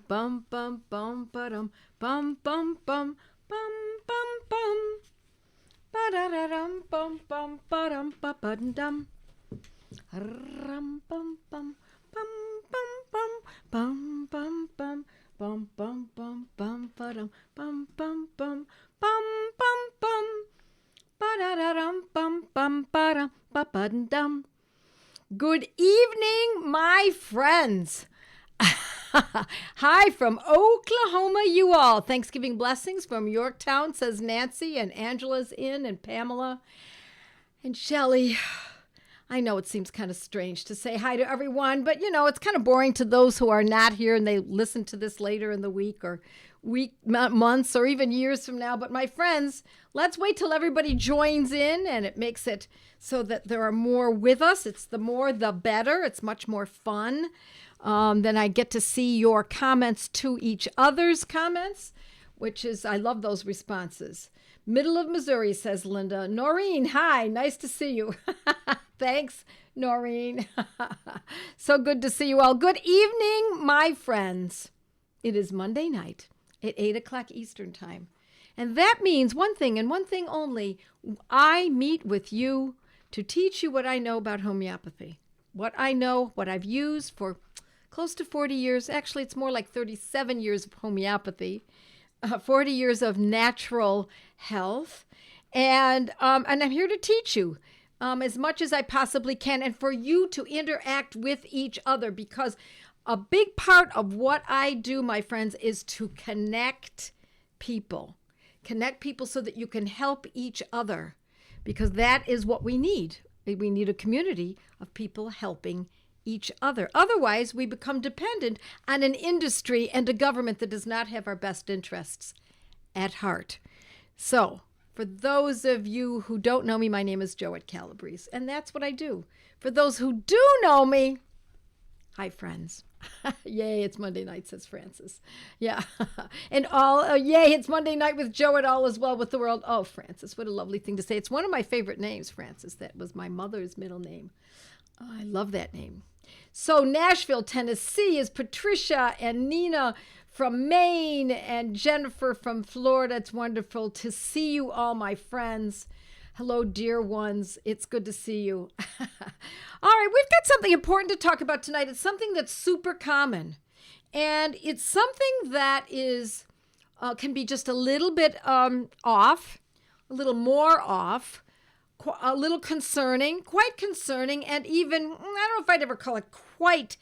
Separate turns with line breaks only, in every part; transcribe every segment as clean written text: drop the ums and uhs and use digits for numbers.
bum bum bum bum ba-dum bum bum bum bum bum bum ba-da-da-dum bum bum ba-dum ba-ba-dum rum bum bum bum bum bum bum bum bum bum bum bum ba-dum bum bum bum bum bum bum ba-da-da-dum bum bum ba-dum ba-ba-dum. Good evening, my friends. Hi from Oklahoma, you all. Thanksgiving blessings from Yorktown, says Nancy, and Angela's in, and Pamela, and Shelley. I know it seems kind of strange to say hi to everyone, but it's kind of boring to those who are not here and they listen to this later in the week or months or even years from now. But my friends, let's wait till everybody joins in, and it makes it so that there are more with us. It's the more, the better. It's much more fun. Then I get to see your comments to each other's comments, which is, I love those responses. Middle of Missouri, says Linda. Noreen, hi, nice to see you. Thanks, Noreen. So good to see you all. Good evening, my friends. It is Monday night at 8 o'clock Eastern time. And that means one thing and one thing only. I meet with you to teach you what I know about homeopathy. What I know, what I've used for close to 40 years. Actually, it's more like 37 years of homeopathy, 40 years of natural health. And I'm here to teach you as much as I possibly can, and for you to interact with each other, because a big part of what I do, my friends, is to connect people. Connect people so that you can help each other, because that is what we need. We need a community of people helping each other. Otherwise, we become dependent on an industry and a government that does not have our best interests at heart. So, for those of you who don't know me, my name is Joette Calabrese, and that's what I do. For those who do know me, hi, friends. Yay, it's Monday night, says Francis. Yeah. And yay, it's Monday night with Joette, all is well with the world. Oh, Francis, what a lovely thing to say. It's one of my favorite names, Francis. That was my mother's middle name. Oh, I love that name. So Nashville, Tennessee is Patricia and Nina from Maine and Jennifer from Florida. It's wonderful to see you all, my friends. Hello, dear ones. It's good to see you. All right, we've got something important to talk about tonight. It's something that's super common, and it's something that is can be just a little bit off, a little more off, a little concerning, quite concerning, and even, I don't know if I'd ever call it quite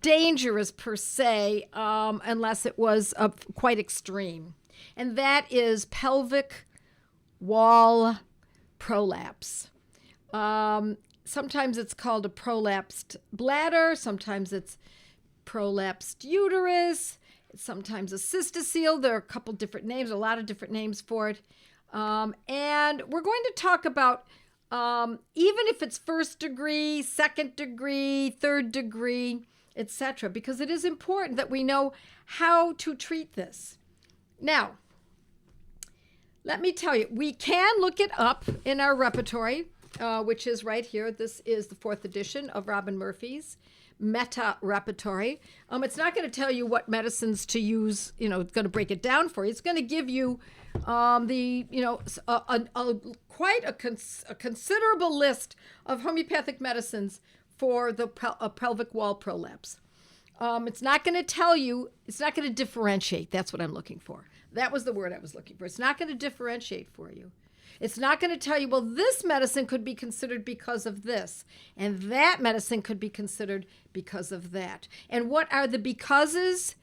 dangerous per se, unless it was quite extreme. And that is pelvic wall prolapse. Sometimes it's called a prolapsed bladder. Sometimes it's prolapsed uterus. It's sometimes a cystocele. There are a couple different names, a lot of different names for it. And we're going to talk about even if it's first degree, second degree, third degree, etc., because it is important that we know how to treat this. Now, let me tell you, we can look it up in our repertory, which is right here. This is the 4th edition of Robin Murphy's Meta Repertory. It's not going to tell you what medicines to use. It's going to break it down for you. It's going to give you quite a considerable list of homeopathic medicines for the pelvic wall prolapse. It's not going to tell you, it's not going to differentiate. That's what I'm looking for. That was the word I was looking for. It's not going to differentiate for you. It's not going to tell you, well, this medicine could be considered because of this, and that medicine could be considered because of that. And what are the becauses?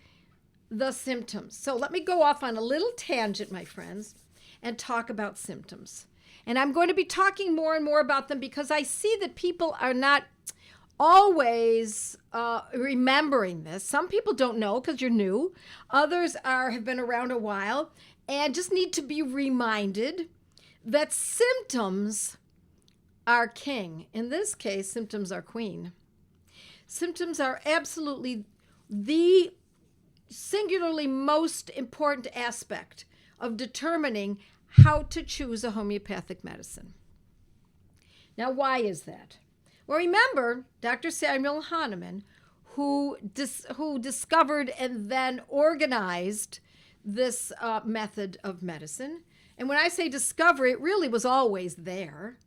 The symptoms. So let me go off on a little tangent, my friends, and talk about symptoms. And I'm going to be talking more and more about them because I see that people are not always remembering this. Some people don't know because you're new. Others have been around a while and just need to be reminded that symptoms are king. In this case, symptoms are queen. Symptoms are absolutely the singularly most important aspect of determining how to choose a homeopathic medicine. Now, why is that? Well, remember Dr. Samuel Hahnemann, who discovered and then organized this method of medicine. And when I say discover, it really was always there.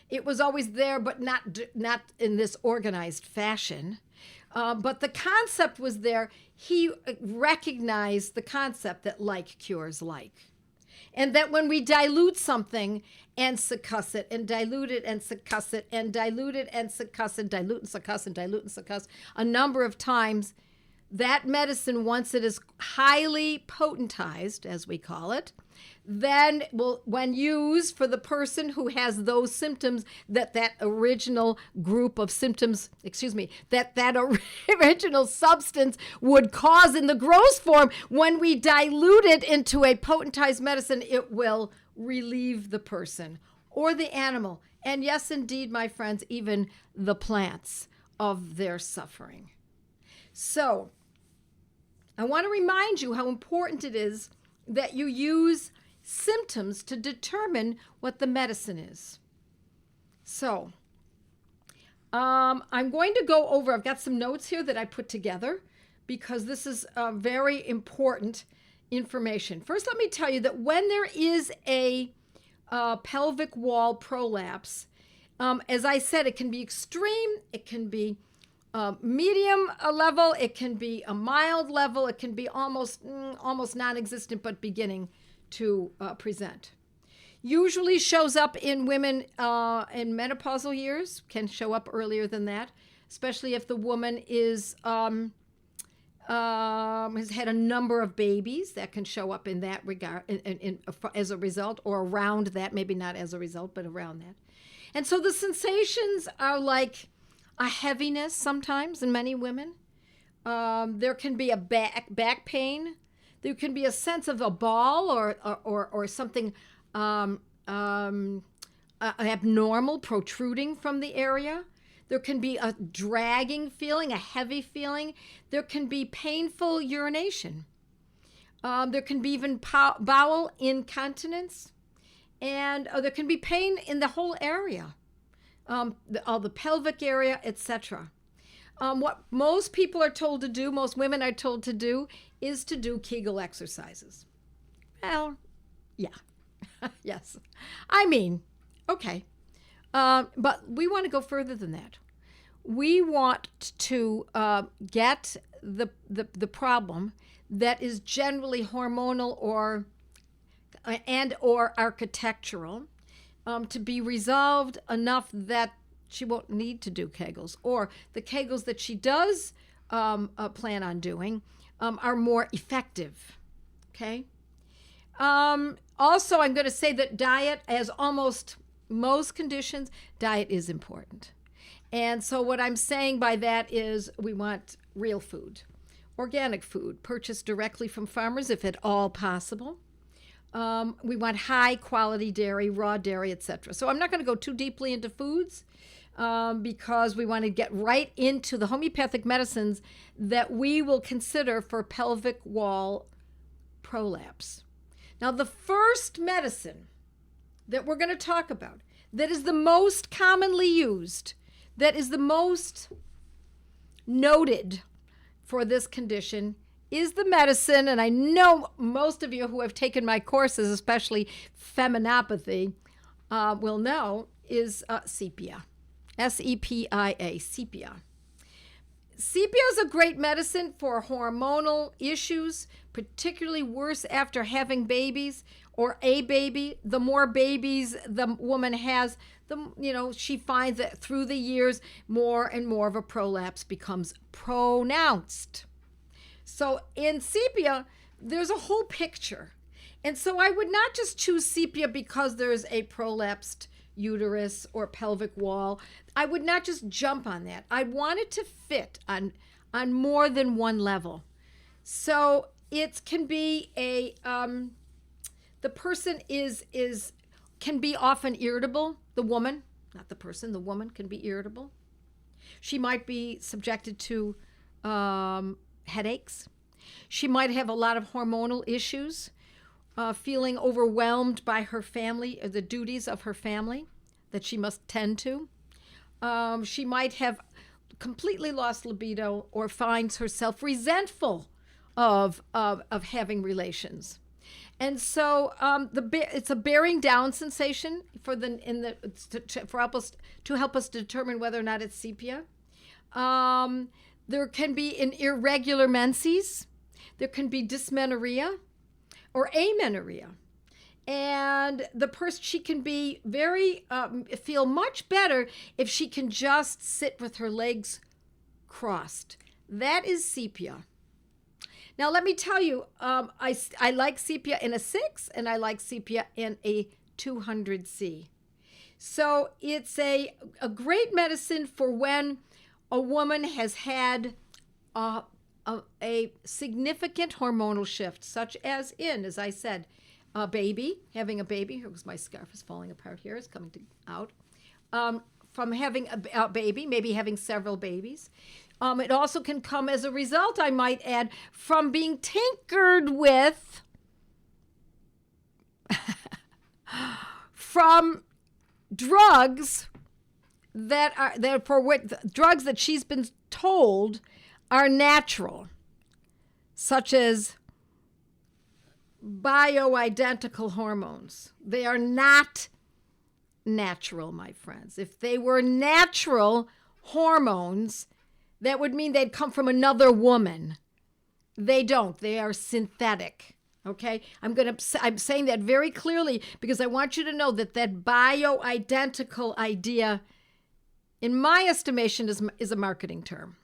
It was always there, but not in this organized fashion. But the concept was there. He recognized the concept that like cures like. And that when we dilute something and succuss it and dilute it and succuss it and dilute it and succuss and dilute and succuss and dilute and succuss a number of times, that medicine, once it is highly potentized, as we call it, then when used for the person who has those symptoms, that original group of symptoms, that original substance would cause in the gross form, when we dilute it into a potentized medicine, it will relieve the person or the animal. And yes, indeed, my friends, even the plants of their suffering. So I want to remind you how important it is that you use symptoms to determine what the medicine is. So I'm going to go over, I've got some notes here that I put together because this is very important information. First, let me tell you that when there is a pelvic wall prolapse, as I said, it can be extreme, it can be medium level, it can be a mild level, it can be almost non-existent but beginning to present. Usually shows up in women in menopausal years, can show up earlier than that, especially if the woman has had a number of babies. That can show up in that regard as a result, or around that, maybe not as a result, but around that. And so the sensations are like a heaviness sometimes in many women. There can be a back pain. There can be a sense of a ball or something abnormal protruding from the area. There can be a dragging feeling, a heavy feeling. There can be painful urination. There can be even bowel incontinence. And there can be pain in the whole area, all the pelvic area, etc. What most people are told to do, most women are told to do, is to do Kegel exercises. Well, yeah, yes. I mean, okay. But we want to go further than that. We want to get the problem that is generally hormonal or architectural to be resolved enough that she won't need to do Kegels, or the Kegels that she does plan on doing are more effective. Okay. Also, I'm going to say that diet, as almost most conditions, diet is important. And so what I'm saying by that is we want real food, organic food, purchased directly from farmers if at all possible. We want high quality dairy, raw dairy, etc. So I'm not going to go too deeply into foods because we want to get right into the homeopathic medicines that we will consider for pelvic wall prolapse. Now, the first medicine that we're going to talk about that is the most commonly used, that is the most noted for this condition, is the medicine, and I know most of you who have taken my courses, especially feminopathy, will know, is sepia. S-E-P-I-A, sepia. Sepia is a great medicine for hormonal issues, particularly worse after having babies or a baby. The more babies the woman has, she finds that through the years, more and more of a prolapse becomes pronounced. So in sepia, there's a whole picture. And so I would not just choose sepia because there's a prolapsed uterus or pelvic wall. I would not just jump on that. I want it to fit on more than one level. So it can be the person can be often irritable. The woman, not the person, the woman can be irritable. She might be subjected to headaches. She might have a lot of hormonal issues, feeling overwhelmed by her family, the duties of her family that she must tend to. She might have completely lost libido or finds herself resentful of having relations. And so it's a bearing down sensation to help us determine whether or not it's sepia. There can be an irregular menses. There can be dysmenorrhea or amenorrhea. And she can be feel much better if she can just sit with her legs crossed. That is sepia. Now, let me tell you, I like sepia in a 6 and I like sepia in a 200C. So it's a great medicine for when a woman has had a significant hormonal shift, such as I said, having a baby. Here was my scarf is falling apart here. It's coming out. From having a baby, maybe having several babies. It also can come as a result, I might add, from being tinkered with from drugs drugs that she's been told are natural, such as bioidentical hormones. They are not natural, my friends. If they were natural hormones, that would mean they'd come from another woman. They don't. They are synthetic. Okay? I'm saying that very clearly because I want you to know that bioidentical idea, in my estimation, is a marketing term.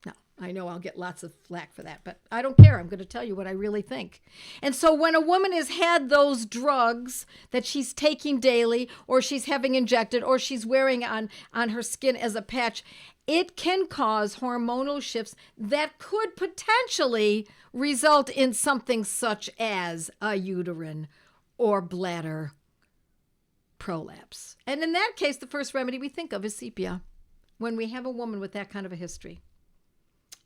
Now, I know I'll get lots of flack for that, but I don't care. I'm going to tell you what I really think. And so when a woman has had those drugs that she's taking daily, or she's having injected, or she's wearing on her skin as a patch, it can cause hormonal shifts that could potentially result in something such as a uterine or bladder prolapse. And in that case, the first remedy we think of is sepia when we have a woman with that kind of a history.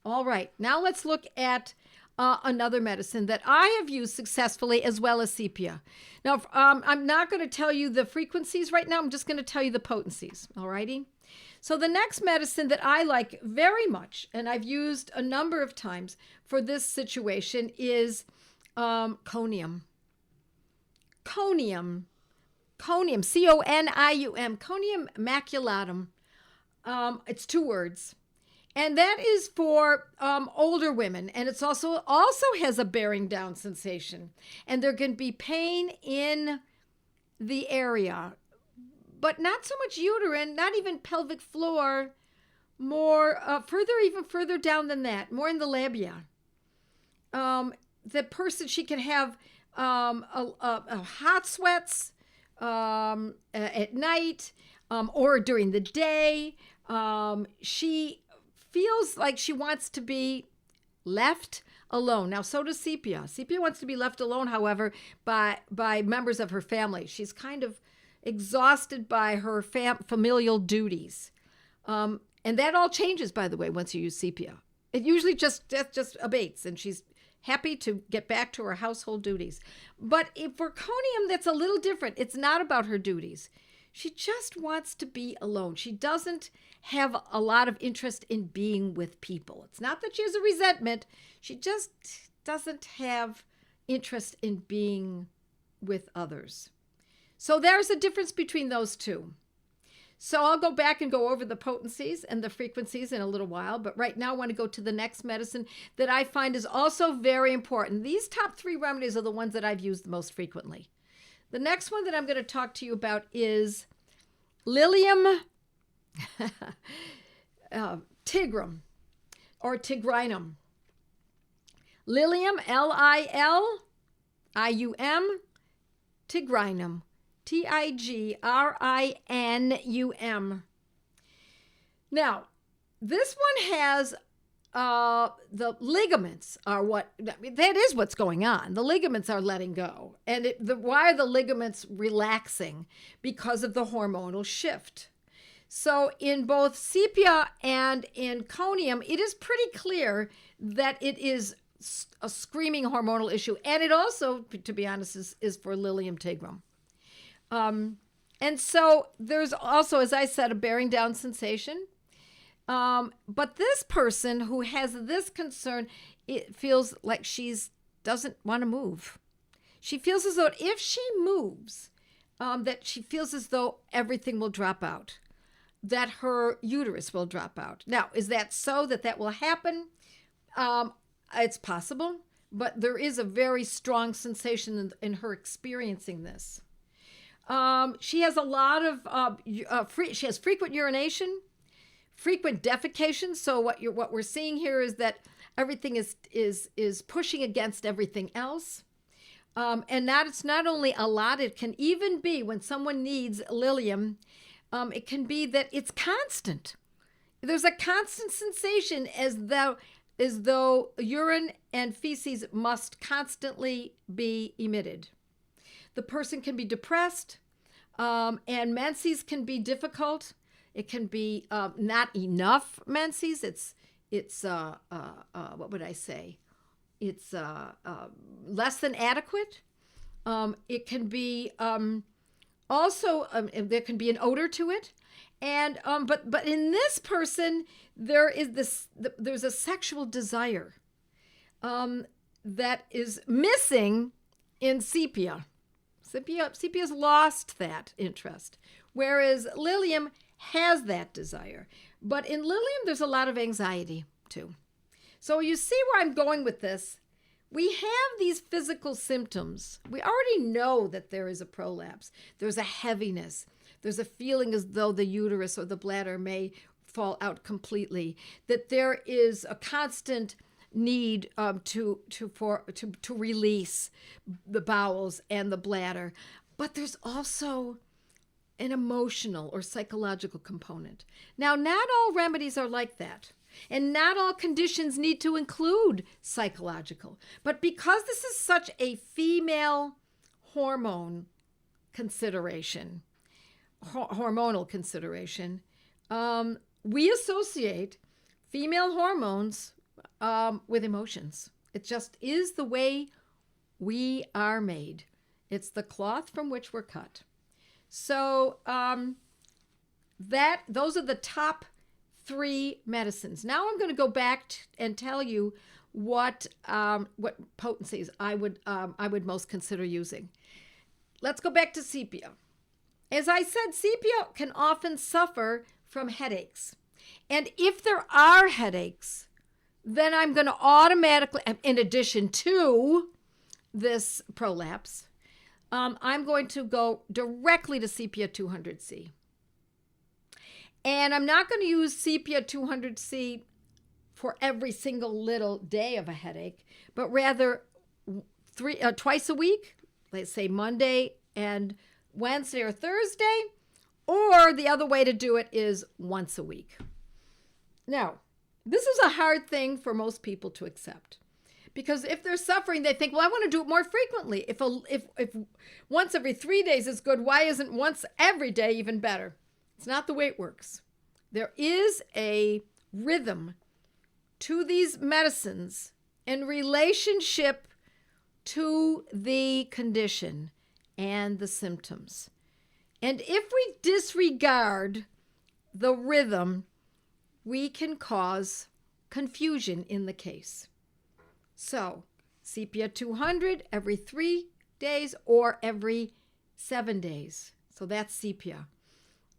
All right, now let's look at another medicine that I have used successfully as well as sepia. Now, I'm not going to tell you the frequencies right now. I'm just going to tell you the potencies, all righty? So the next medicine that I like very much, and I've used a number of times for this situation, is conium. Conium, C-O-N-I-U-M, conium maculatum. It's 2 words. And that is for older women. And it's also has a bearing down sensation. And there can be pain in the area, but not so much uterine, not even pelvic floor, more further down than that, more in the labia. The person, she can have hot sweats at night or during the day. She feels like she wants to be left alone. Now, so does sepia. Sepia wants to be left alone, however, by members of her family. She's kind of exhausted by her familial duties. And that all changes, by the way, once you use sepia. It usually just abates, and she's happy to get back to her household duties. But for conium, that's a little different. It's not about her duties. She just wants to be alone. She doesn't have a lot of interest in being with people. It's not that she has a resentment. She just doesn't have interest in being with others. So there's a difference between those two. So I'll go back and go over the potencies and the frequencies in a little while. But right now I want to go to the next medicine that I find is also very important. These top 3 remedies are the ones that I've used the most frequently. The next one that I'm going to talk to you about is Lilium tigrum or tigrinum. Lilium, L-I-L-I-U-M, tigrinum, T-I-G-R-I-N-U-M. Now, this one has the ligaments are that is what's going on. The ligaments are letting go. And why are the ligaments relaxing? Because of the hormonal shift. So in both sepia and in conium, it is pretty clear that it is a screaming hormonal issue. And it also, to be honest, is for Lilium tigrum. And so there's also, as I said, a bearing down sensation. But this person who has this concern, it feels like she's doesn't want to move. She feels as though if she moves, that she feels as though everything will drop out, that her uterus will drop out. Now, is that so that will happen? It's possible, but there is a very strong sensation in her experiencing this. She has a lot of she has frequent urination, frequent defecation. So what we're seeing here is that everything is pushing against everything else. And that it's not only a lot, it can even be when someone needs Lilium, it can be that it's constant. There's a constant sensation as though urine and feces must constantly be emitted. The person can be depressed, and menses can be difficult. It can be not enough menses. It's what would I say? It's less than adequate. It can be also there can be an odor to it, and but in this person there's a sexual desire that is missing in sepia. Sepia's lost that interest, whereas Lilium has that desire. But in Lilium, there's a lot of anxiety too. So you see where I'm going with this. We have these physical symptoms. We already know that there is a prolapse. There's a heaviness. There's a feeling as though the uterus or the bladder may fall out completely. That there is a constant need to release the bowels and the bladder. But there's also an emotional or psychological component. Now, not all remedies are like that. And not all conditions need to include psychological. But because this is such a female hormonal consideration, we associate female hormones with emotions. It just is the way we are made. It's the cloth from which we're cut. So those are the top 3 medicines. Now I'm going to go back and tell you what potencies I would most consider using. Let's go back to sepia. As I said, sepia can often suffer from headaches. And if there are headaches, then I'm going to automatically, in addition to this prolapse, I'm going to go directly to sepia 200C. And I'm not going to use sepia 200C for every single little day of a headache, but rather twice a week, let's say Monday and Wednesday or Thursday, or the other way to do it is once a week. Now, this is a hard thing for most people to accept, because if they're suffering, they think, well, I want to do it more frequently. If once every 3 days is good, why isn't once every day even better? It's not the way it works. There is a rhythm to these medicines in relationship to the condition and the symptoms. And if we disregard the rhythm, we can cause confusion in the case. So, sepia 200 every 3 days or every 7 days. So that's sepia.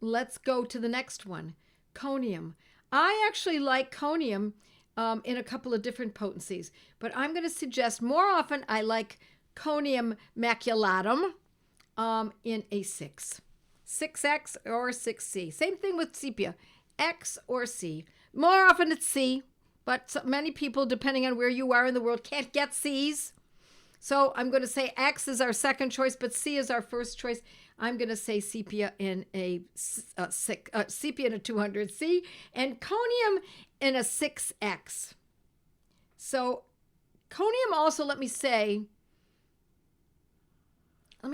Let's go to the next one, conium. I actually like conium in a couple of different potencies, but I'm going to suggest more often I like conium maculatum in a 6. 6X or 6C. Same thing with sepia, X or C. More often it's C, but many people, depending on where you are in the world, can't get C's. So I'm going to say X is our second choice, but C is our first choice. I'm going to say sepia in a sepia in a 200C and conium in a 6X. So conium also, let me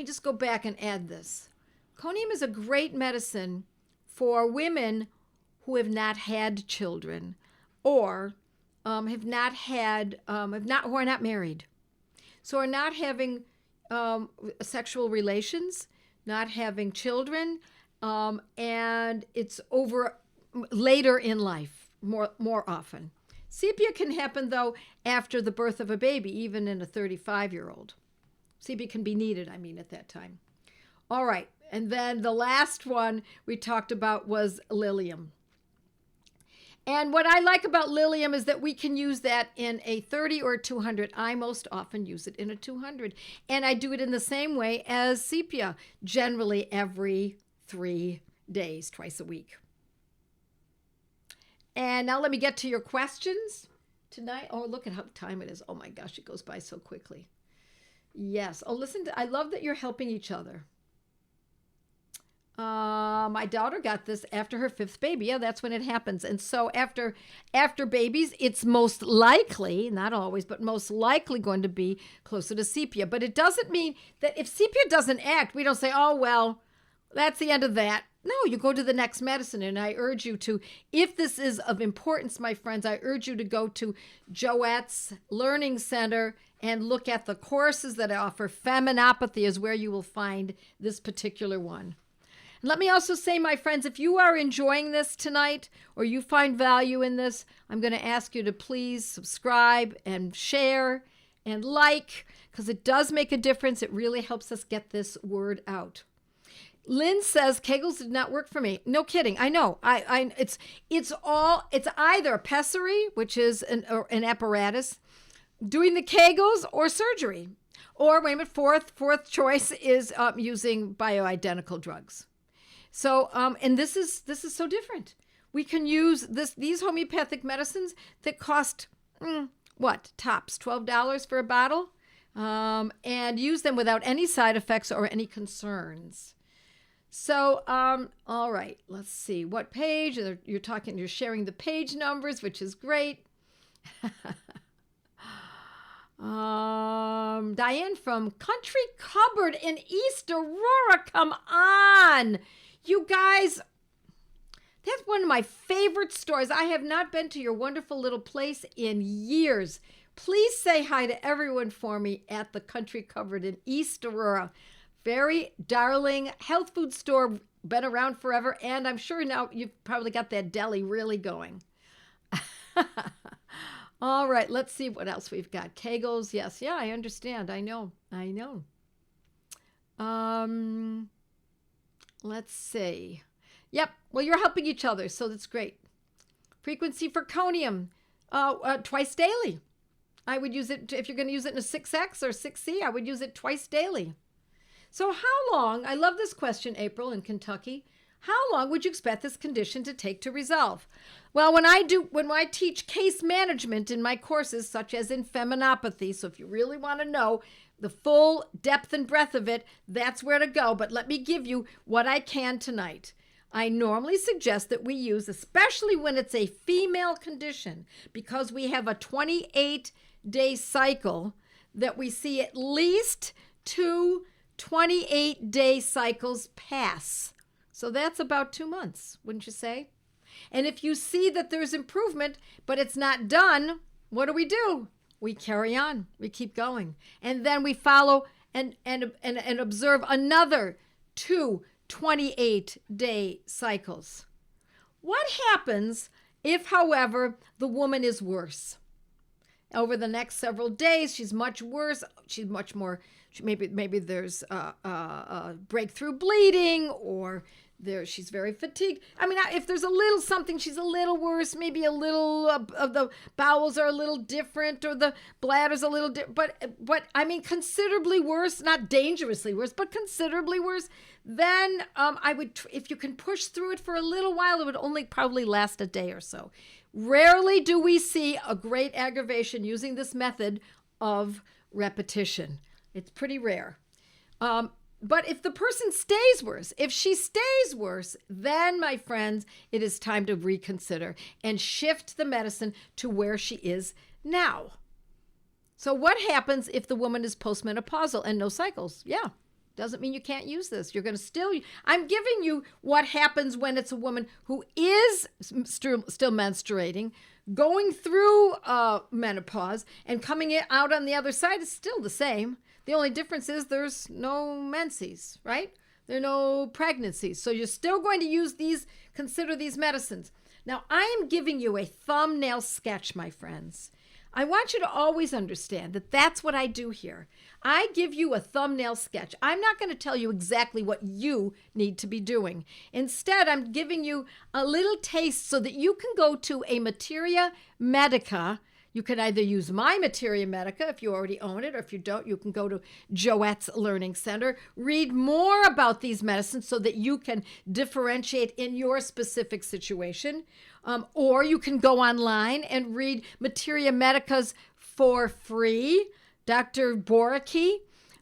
just go back and add this. Conium is a great medicine for women who have not had children or who are not married. So are not having sexual relations, not having children, and it's over later in life. more often. Sepia can happen, though, after the birth of a baby, even in a 35-year-old. Sepia can be needed, at that time. All right. And then the last one we talked about was Lilium. And what I like about Lilium is that we can use that in a 30 or 200. I most often use it in a 200. And I do it in the same way as sepia, generally every 3 days, twice a week. And now let me get to your questions tonight. Oh, look at how time it is. Oh my gosh, it goes by so quickly. Yes. Oh, I love that you're helping each other. My daughter got this after her 5th baby. Yeah, that's when it happens. And so after babies, it's most likely, not always, but most likely going to be closer to sepia. But it doesn't mean that if sepia doesn't act, we don't say, oh, well, that's the end of that. No, you go to the next medicine. And I urge you to, if this is of importance, my friends, I urge you to go to Joette's Learning Center and look at the courses that I offer. Feminopathy is where you will find this particular one. Let me also say, my friends, if you are enjoying this tonight or you find value in this, I'm going to ask you to please subscribe and share and like, because it does make a difference. It really helps us get this word out. Lynn says Kegels did not work for me. No kidding. I know. It's either pessary, which is an apparatus, doing the Kegels, or surgery. Or wait a minute, fourth choice is using bioidentical drugs. So, and this is so different. We can use these homeopathic medicines that cost, tops $12 for a bottle, and use them without any side effects or any concerns. So, all right, let's see. What page? You're sharing the page numbers, which is great. Diane from Country Cupboard in East Aurora, come on. You guys, that's one of my favorite stores. I have not been to your wonderful little place in years. Please say hi to everyone for me at the Country Cupboard in East Aurora. Very darling health food store, been around forever, and I'm sure now you've probably got that deli really going. All right, let's see what else we've got. Kegels, yes. Yeah, I understand. I know. Let's see. Yep. Well, you're helping each other, so that's great. Frequency for conium, twice daily. I would use it if you're going to use it in a 6X or 6C. I would use it twice daily. So how long? I love this question, April in Kentucky. How long would you expect this condition to take to resolve? Well, when I teach case management in my courses, such as in feminopathy, so if you really want to know the full depth and breadth of it, that's where to go. But let me give you what I can tonight. I normally suggest that we use, especially when it's a female condition, because we have a 28-day cycle, that we see at least 2 28-day cycles pass. So that's about 2 months, wouldn't you say? And if you see that there's improvement, but it's not done, what do? We carry on. We keep going. And then we follow and observe another 2 28-day cycles. What happens if, however, the woman is worse? Over the next several days, she's much worse. She's much more, maybe there's breakthrough bleeding, or she's very fatigued. If there's a little something, she's a little worse, maybe a little of the bowels are a little different, or the bladder's a little different, but considerably worse, not dangerously worse, but considerably worse, then I would, if you can push through it for a little while, it would only probably last a day or so. Rarely do we see a great aggravation using this method of repetition. It's pretty rare. But if the person stays worse, if she stays worse, then, my friends, it is time to reconsider and shift the medicine to where she is now. So what happens if the woman is postmenopausal and no cycles? Yeah, doesn't mean you can't use this. You're going to still, I'm giving you what happens when it's a woman who is still menstruating, going through menopause, and coming out on the other side is still the same. The only difference is there's no menses, right? There are no pregnancies. So you're still going to consider these medicines. Now, I am giving you a thumbnail sketch, my friends. I want you to always understand that that's what I do here. I give you a thumbnail sketch. I'm not going to tell you exactly what you need to be doing. Instead, I'm giving you a little taste so that you can go to a Materia Medica. You can either use my Materia Medica if you already own it, or if you don't, you can go to Joette's Learning Center. Read more about these medicines so that you can differentiate in your specific situation. Or you can go online and read Materia Medicas for free. Dr. Boricke,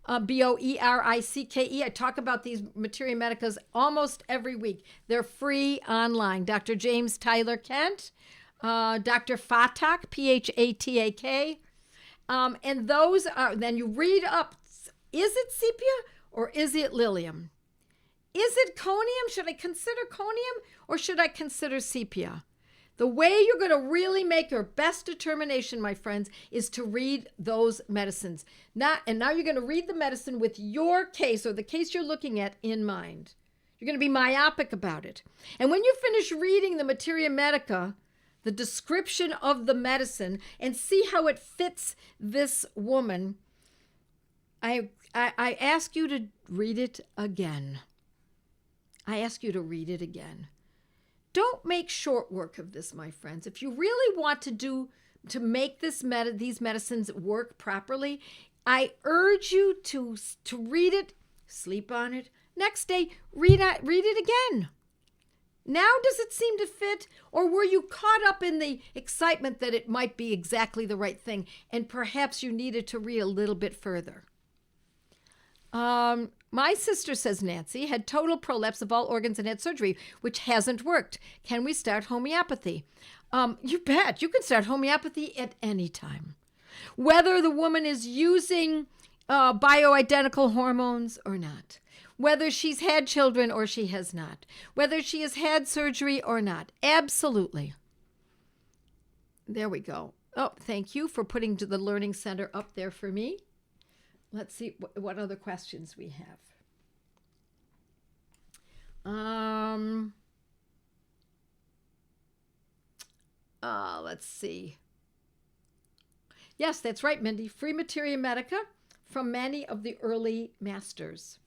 Boericke. I talk about these Materia Medicas almost every week. They're free online. Dr. James Tyler Kent, Dr. Fatak, Phatak. And those are, then you read up, is it sepia or is it lilium? Is it conium? Should I consider conium or should I consider sepia? The way you're going to really make your best determination, my friends, is to read those medicines. Now you're going to read the medicine with your case or the case you're looking at in mind. You're going to be myopic about it. And when you finish reading the Materia Medica, the description of the medicine, and see how it fits this woman, I ask you to read it again. I ask you to read it again. Don't make short work of this, my friends. If you really want to make these medicines work properly, I urge you to read it, sleep on it. Next day, read it again. Now does it seem to fit, or were you caught up in the excitement that it might be exactly the right thing, and perhaps you needed to read a little bit further? My sister, says Nancy, had total prolapse of all organs and had surgery, which hasn't worked. Can we start homeopathy? You bet. You can start homeopathy at any time. Whether the woman is using bioidentical hormones or not. Whether she's had children or she has not. Whether she has had surgery or not. Absolutely. There we go. Oh, thank you for putting the Learning Center up there for me. Let's see what other questions we have. Let's see. Yes, that's right, Mindy. Free Materia Medica from many of the early masters.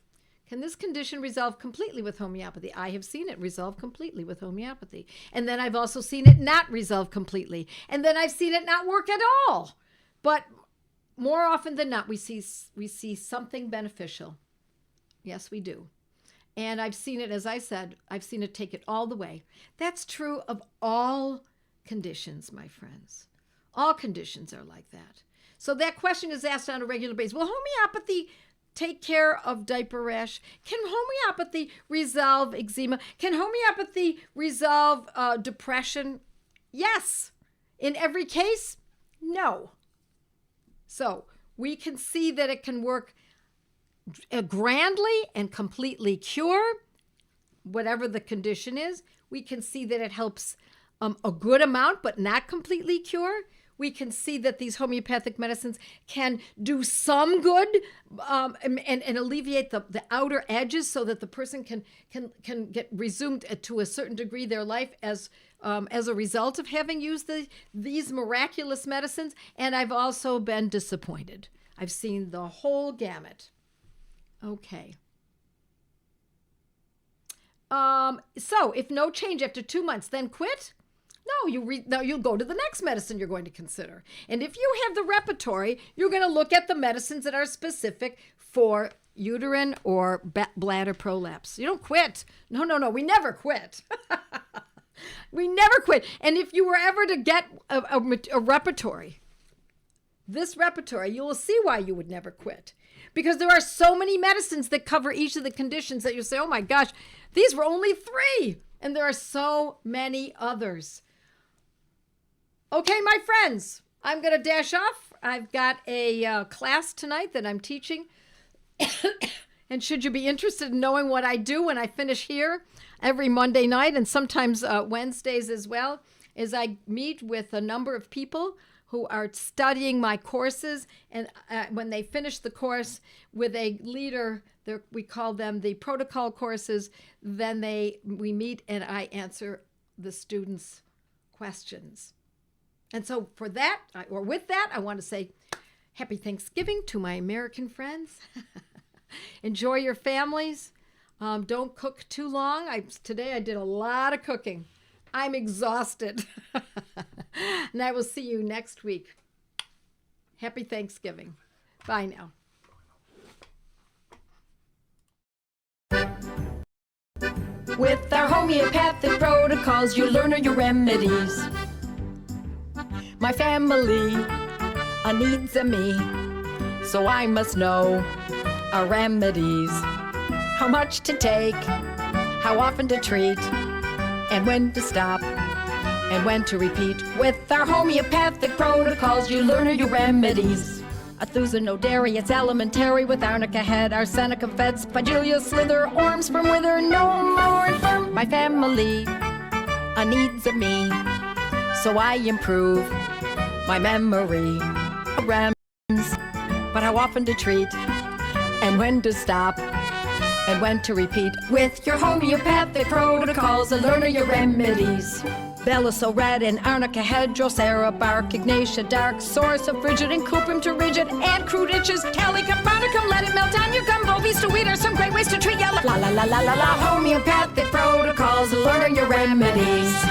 Can this condition resolve completely with homeopathy? I have seen it resolve completely with homeopathy. And then I've also seen it not resolve completely. And then I've seen it not work at all. But more often than not, we see something beneficial. Yes, we do. And I've seen it, as I said, I've seen it take it all the way. That's true of all conditions, my friends. All conditions are like that. So that question is asked on a regular basis. Will homeopathy take care of diaper rash? Can homeopathy resolve eczema? Can homeopathy resolve depression? Yes. In every case, no. So we can see that it can work grandly and completely cure whatever the condition is. We can see that it helps a good amount, but not completely cure. We can see that these homeopathic medicines can do some good and alleviate the outer edges so that the person can get resumed to a certain degree their life as a result of having used these miraculous medicines. And I've also been disappointed. I've seen the whole gamut. Okay. So if no change after 2 months, then quit? No, you'll go to the next medicine you're going to consider. And if you have the repertory, you're going to look at the medicines that are specific for uterine or bladder prolapse. You don't quit. No, we never quit. We never quit. And if you were ever to get a repertory, this repertory, you will see why you would never quit. Because there are so many medicines that cover each of the conditions that you say, oh my gosh, these were only 3. And there are so many others. Okay, my friends, I'm going to dash off. I've got a class tonight that I'm teaching. And should you be interested in knowing what I do when I finish here every Monday night and sometimes Wednesdays as well, is I meet with a number of people who are studying my courses. And when they finish the course with a leader, we call them the protocol courses, then we meet and I answer the students' questions. And so for that, or with that, I want to say happy Thanksgiving to my American friends. Enjoy your families. Don't cook too long. Today I did a lot of cooking. I'm exhausted. And I will see you next week. Happy Thanksgiving. Bye now. With our homeopathic protocols, you learn your remedies. My family needs me, so I must know our remedies. How much to take, how often to treat, and when to stop, and when to repeat. With our homeopathic protocols, you learn your remedies. Athusa, no dairy, it's elementary. With arnica head, arsenicum fed, spigelia slither, orms from wither, no more infirm. My family needs me, so I improve my memory. Rems, but how often to treat, and when to stop, and when to repeat. With your homeopathic protocols, learn your remedies. Bella so red and arnica head, drosera bark, ignatia dark, source of frigid and cuprum to rigid, and crude itches, cali caponicum, let it melt on your gumbo, vista weed are some great ways to treat yellow. La la la la la la, homeopathic protocols, learn your remedies.